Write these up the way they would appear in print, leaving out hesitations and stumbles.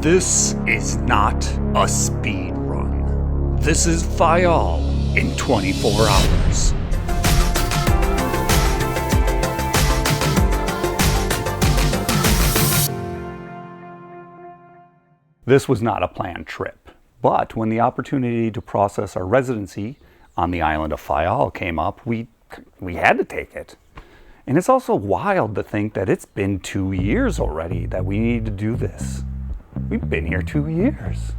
This is not a speed run. This is Faial in 24 hours. This was not a planned trip, but when the opportunity to process our residency on the island of Faial came up, we had to take it. And it's also wild to think that it's been 2 years already that we need to do this. We've been here 2 years.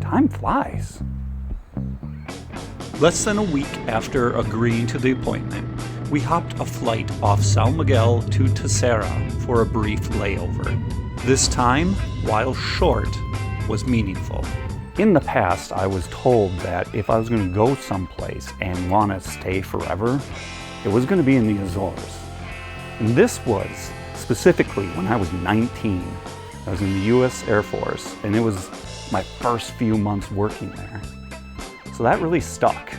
Time flies. Less than a week after agreeing to the appointment, we hopped a flight off São Miguel to Terceira for a brief layover. This time, while short, was meaningful. In the past, I was told that if I was going to go someplace and want to stay forever, it was going to be in the Azores. And this was specifically when I was 19. I was in the U.S. Air Force, and it was my first few months working there. So that really stuck,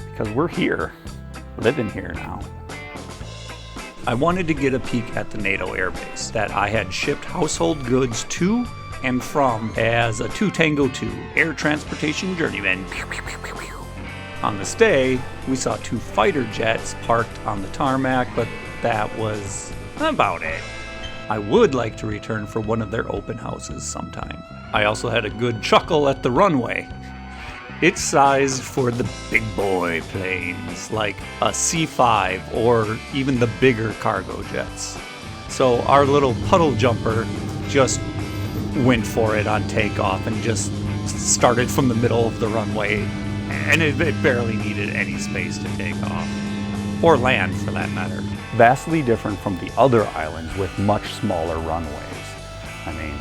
because we're here, living here now. I wanted to get a peek at the NATO airbase that I had shipped household goods to and from as a 2 Tango 2 air transportation journeyman. On this day, we saw 2 fighter jets parked on the tarmac, but that was about it. I would like to return for one of their open houses sometime. I also had a good chuckle at the runway. It's sized for the big boy planes, like a C-5 or even the bigger cargo jets. So our little puddle jumper just went for it on takeoff and just started from the middle of the runway, and it barely needed any space to take off. Or land, for that matter. Vastly different from the other islands with much smaller runways. I mean,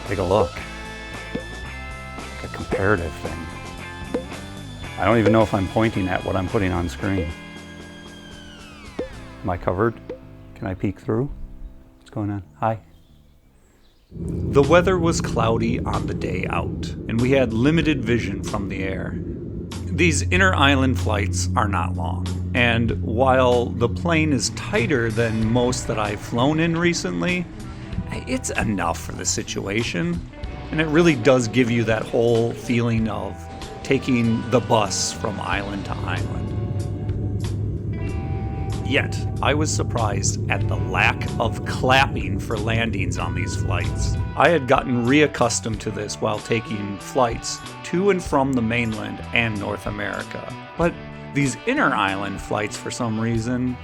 take a look. Like a comparative thing. I don't even know if I'm pointing at what I'm putting on screen. Am I covered? Can I peek through? What's going on? Hi. The weather was cloudy on the day out, and we had limited vision from the air. These inter-island flights are not long, and while the plane is tighter than most that I've flown in recently, it's enough for the situation, and it really does give you that whole feeling of taking the bus from island to island. Yet, I was surprised at the lack of clapping for landings on these flights. I had gotten reaccustomed to this while taking flights to and from the mainland and North America. But these inter-island flights, for some reason,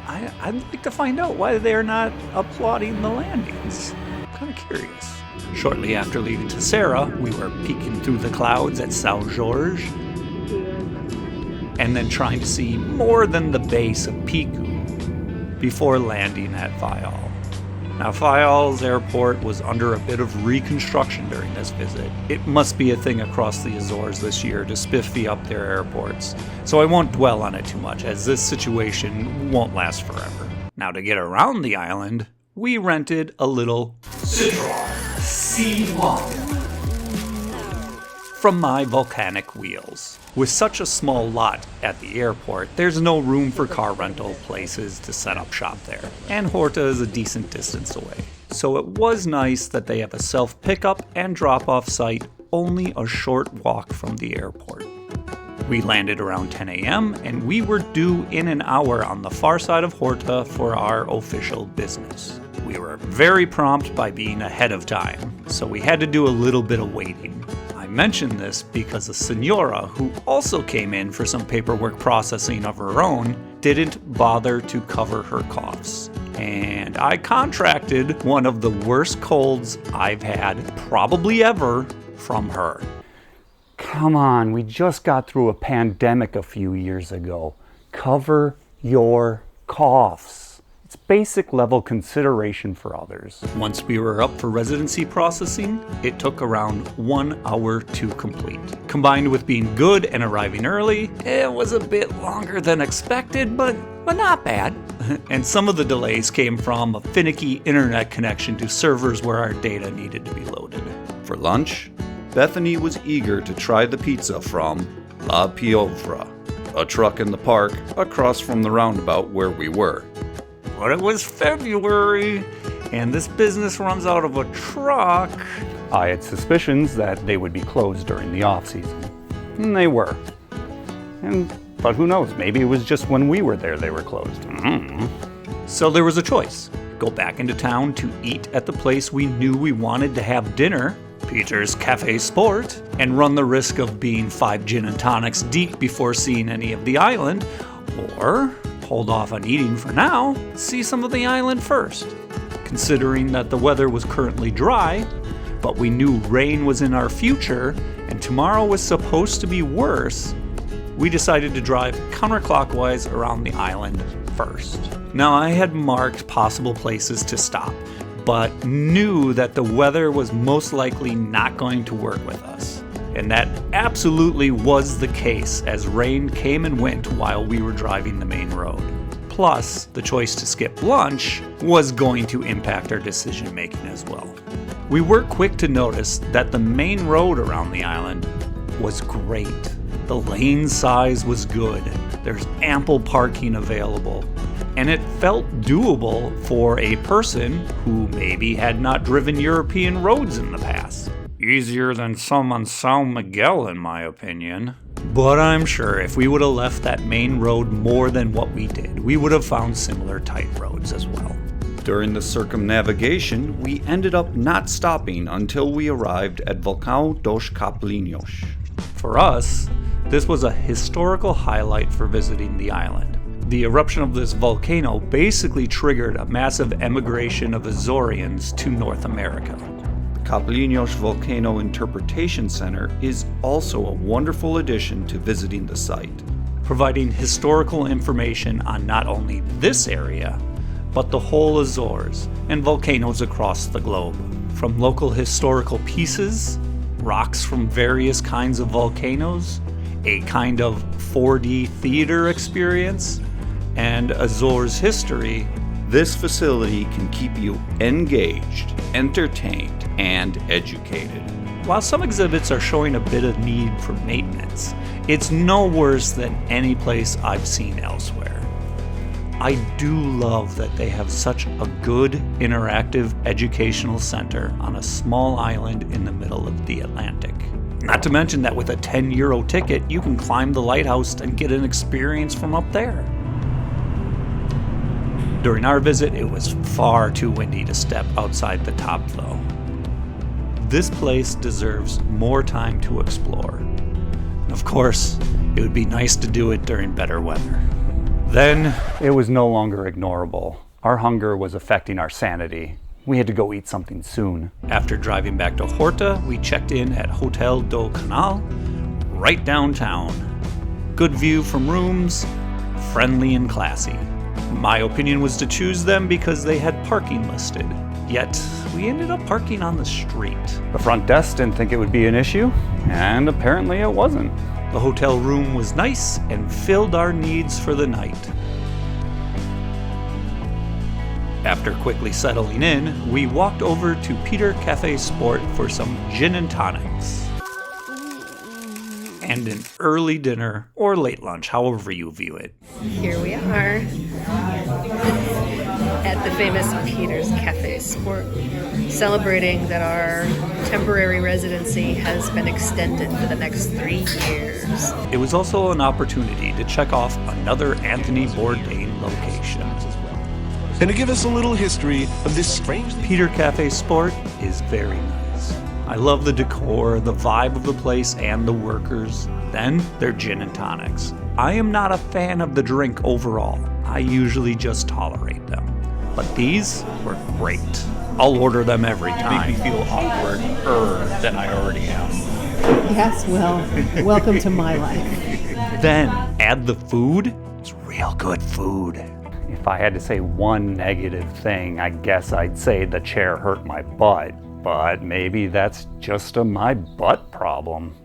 I'd like to find out why they're not applauding the landings. I'm kind of curious. Shortly after leaving Terceira, we were peeking through the clouds at São Jorge, and then trying to see more than the base of Pico before landing at Faial. Now, Faial's airport was under a bit of reconstruction during this visit. It must be a thing across the Azores this year to spiffy up their airports, so I won't dwell on it too much, as this situation won't last forever. Now, to get around the island, we rented a little Citroën C1 from My Volcanic Wheels. With such a small lot at the airport, there's no room for car rental places to set up shop there, and Horta is a decent distance away. So it was nice that they have a self-pickup and drop-off site only a short walk from the airport. We landed around 10 a.m. and we were due in an hour on the far side of Horta for our official business. We were very prompt by being ahead of time, so we had to do a little bit of waiting. I mention this because a Senhora, who also came in for some paperwork processing of her own, didn't bother to cover her coughs. And I contracted one of the worst colds I've had, probably ever, from her. Come on, we just got through a pandemic a few years ago. Cover your coughs. It's basic level consideration for others. Once we were up for residency processing, it took around 1 hour to complete. Combined with being good and arriving early, it was a bit longer than expected, but not bad. And some of the delays came from a finicky internet connection to servers where our data needed to be loaded. For lunch, Bethany was eager to try the pizza from La Piovra, a truck in the park across from the roundabout where we were. But it was February, and this business runs out of a truck. I had suspicions that they would be closed during the off-season. And they were. But who knows, maybe it was just when we were there they were closed. So there was a choice. Go back into town to eat at the place we knew we wanted to have dinner, Peter's Café Sport, and run the risk of being 5 gin and tonics deep before seeing any of the island, or hold off on eating for now, see some of the island first. Considering that the weather was currently dry, but we knew rain was in our future and tomorrow was supposed to be worse, we decided to drive counterclockwise around the island first. Now, I had marked possible places to stop, but knew that the weather was most likely not going to work with us. And that absolutely was the case, as rain came and went while we were driving the main road. Plus, the choice to skip lunch was going to impact our decision making as well. We were quick to notice that the main road around the island was great. The lane size was good, there's ample parking available, and it felt doable for a person who maybe had not driven European roads in the past. Easier than some on São Miguel, in my opinion. But I'm sure if we would have left that main road more than what we did, we would have found similar tight roads as well. During the circumnavigation, we ended up not stopping until we arrived at Vulcão dos Capelinhos. For us, this was a historical highlight for visiting the island. The eruption of this volcano basically triggered a massive emigration of Azorians to North America. The Capelinhos Volcano Interpretation Center is also a wonderful addition to visiting the site, providing historical information on not only this area, but the whole Azores and volcanoes across the globe. From local historical pieces, rocks from various kinds of volcanoes, a kind of 4D theater experience, and Azores history, this facility can keep you engaged, entertained, and educated. While some exhibits are showing a bit of need for maintenance, it's no worse than any place I've seen elsewhere. I do love that they have such a good, interactive educational center on a small island in the middle of the Atlantic. Not to mention that with a €10 ticket, you can climb the lighthouse and get an experience from up there. During our visit, it was far too windy to step outside the top, though. This place deserves more time to explore. Of course, it would be nice to do it during better weather. Then, it was no longer ignorable. Our hunger was affecting our sanity. We had to go eat something soon. After driving back to Horta, we checked in at Hotel do Canal, right downtown. Good view from rooms, friendly and classy. My opinion was to choose them because they had parking listed. Yet, we ended up parking on the street. The front desk didn't think it would be an issue, and apparently it wasn't. The hotel room was nice and filled our needs for the night. After quickly settling in, we walked over to Peter Café Sport for some gin and tonics. And an early dinner, or late lunch, however you view it. Here we are at the famous Peter's Café Sport, celebrating that our temporary residency has been extended for the next 3 years. It was also an opportunity to check off another Anthony Bourdain location. And to give us a little history of this strange Peter Café Sport is very nice. I love the decor, the vibe of the place, and the workers. Then, their gin and tonics. I am not a fan of the drink overall. I usually just tolerate them. But these were great. I'll order them every time. Make me feel awkward-er than I already am. Yes, well, welcome to my life. Then, add the food. It's real good food. If I had to say one negative thing, I guess I'd say the chair hurt my butt. But maybe that's just a my butt problem.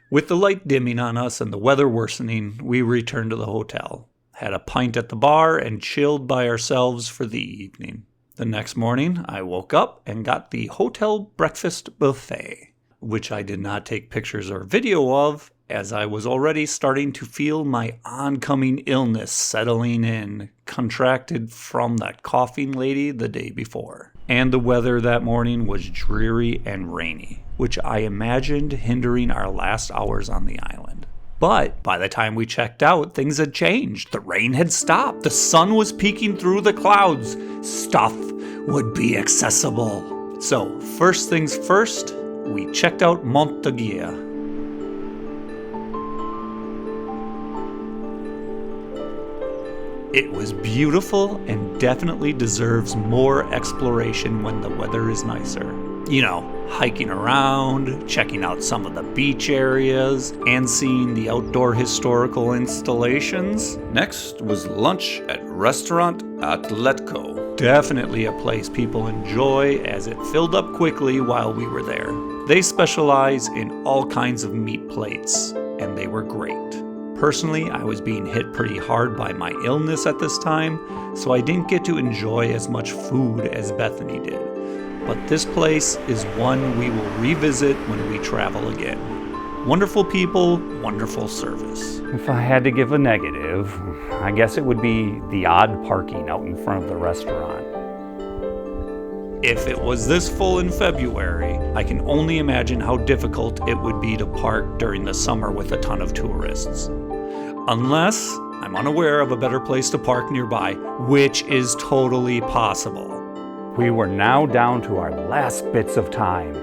With the light dimming on us and the weather worsening, we returned to the hotel, had a pint at the bar, and chilled by ourselves for the evening. The next morning, I woke up and got the hotel breakfast buffet. which I did not take pictures or video of, as I was already starting to feel my oncoming illness settling in, contracted from that coughing lady the day before. And the weather that morning was dreary and rainy, which I imagined hindering our last hours on the island. But by the time we checked out, things had changed. The rain had stopped. The sun was peeking through the clouds. Stuff would be accessible. So, first things first, we checked out Monte da Guia. It was beautiful and definitely deserves more exploration when the weather is nicer. You know, hiking around, checking out some of the beach areas, and seeing the outdoor historical installations. Next was lunch at Restaurant Atlético. Definitely a place people enjoy as it filled up quickly while we were there. They specialize in all kinds of meat plates, and they were great. Personally, I was being hit pretty hard by my illness at this time, so I didn't get to enjoy as much food as Bethany did. But this place is one we will revisit when we travel again. Wonderful people, wonderful service. If I had to give a negative, I guess it would be the odd parking out in front of the restaurant. If it was this full in February, I can only imagine how difficult it would be to park during the summer with a ton of tourists. Unless I'm unaware of a better place to park nearby, which is totally possible. We were now down to our last bits of time.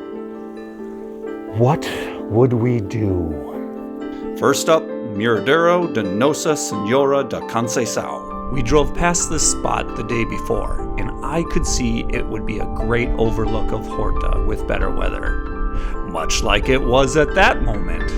What would we do? First up, Miradouro de Nossa Senhora de Conceição. We drove past this spot the day before, and I could see it would be a great overlook of Horta with better weather. Much like it was at that moment.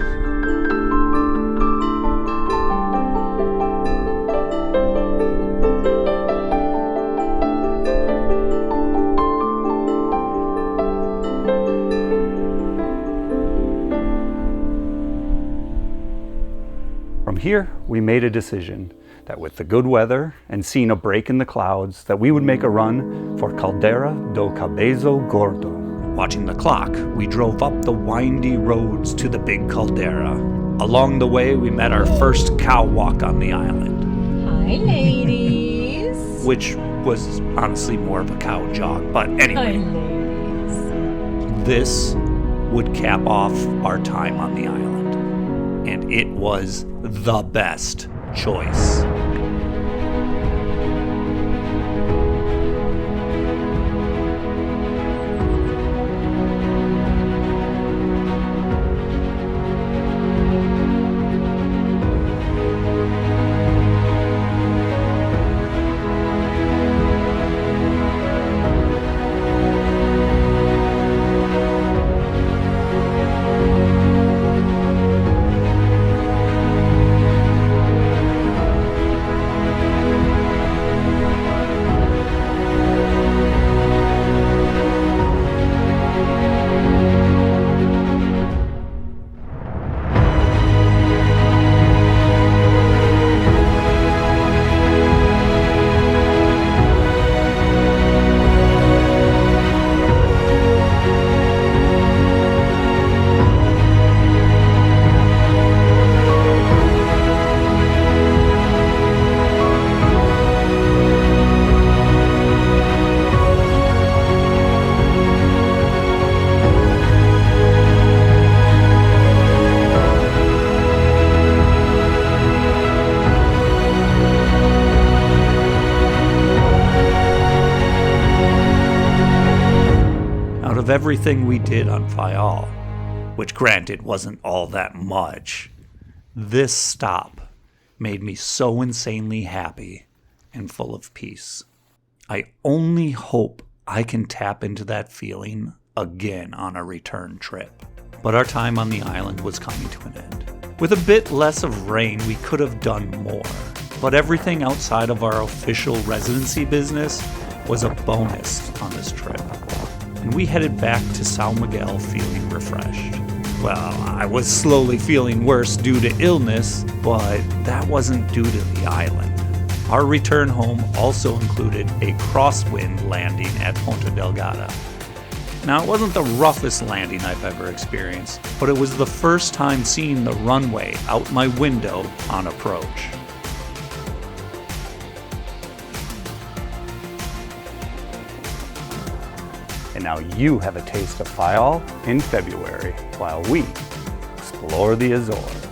From here, we made a decision that with the good weather and seeing a break in the clouds, that we would make a run for Caldeira do Cabeço Gordo. Watching the clock, we drove up the windy roads to the big caldera. Along the way, we met our first cow walk on the island. Hi, ladies. Which was honestly more of a cow jog, but anyway. Hi, ladies. This would cap off our time on the island. And it was the best choice. Of everything we did on Faial, which granted wasn't all that much, this stop made me so insanely happy and full of peace. I only hope I can tap into that feeling again on a return trip. But our time on the island was coming to an end. With a bit less of rain, we could have done more, but everything outside of our official residency business was a bonus on this trip. And we headed back to São Miguel feeling refreshed. Well, I was slowly feeling worse due to illness, but that wasn't due to the island. Our return home also included a crosswind landing at Ponta Delgada. Now, it wasn't the roughest landing I've ever experienced, but it was the first time seeing the runway out my window on approach. And now you have a taste of Faial in February while we explore the Azores.